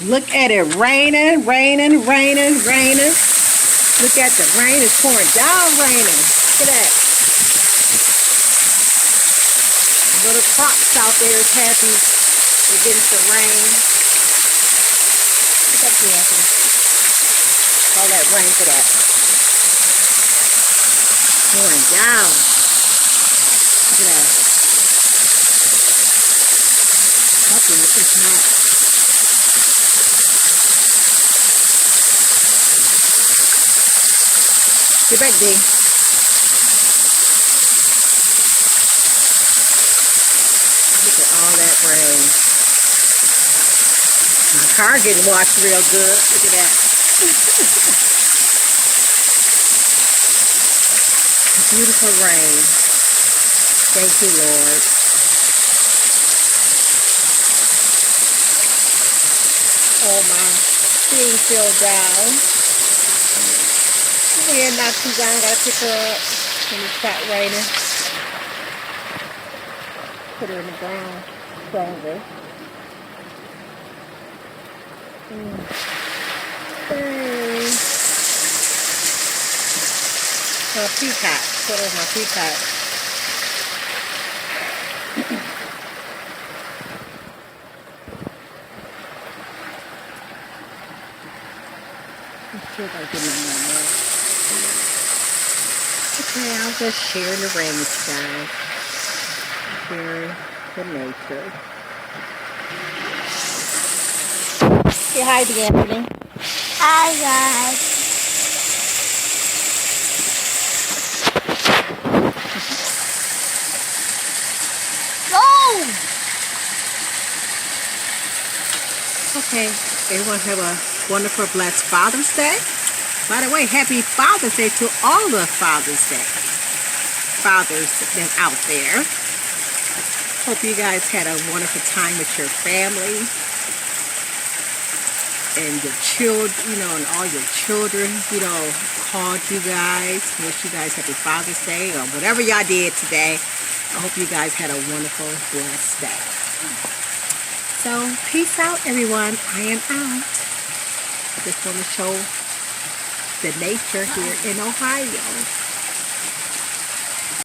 Look at it raining, raining, raining, raining. Look at the rain. It's pouring down raining. Look at that. Little crops out there is happy. They're getting some rain. Look up here, Anthony. All that rain for that. Pouring down. Look at that. Hopefully it's not. Get back, D. Look at all that rain. My car getting washed real good. Look at that. Beautiful rain. Thank you, Lord. Oh, my thing fell down. Yeah, not too down. Gotta pick her up when it stopped raining. Put her in the ground stronger. My peacock. Put her in my peacock. I'm sure I'll get my more. Okay, I'll just share the rain with you guys. Share the nature. Say hi to Anthony. Hi guys. Go! Okay, everyone have a wonderful, blessed Father's Day. By the way, happy Father's Day to all the Father's Day fathers that's out there. Hope you guys had a wonderful time with your family and your children, and all your children, called you guys, wish you guys happy Father's Day or whatever y'all did today. I hope you guys had a wonderful, blessed day. So, peace out, everyone. I am out. Just want to show the nature here in Ohio.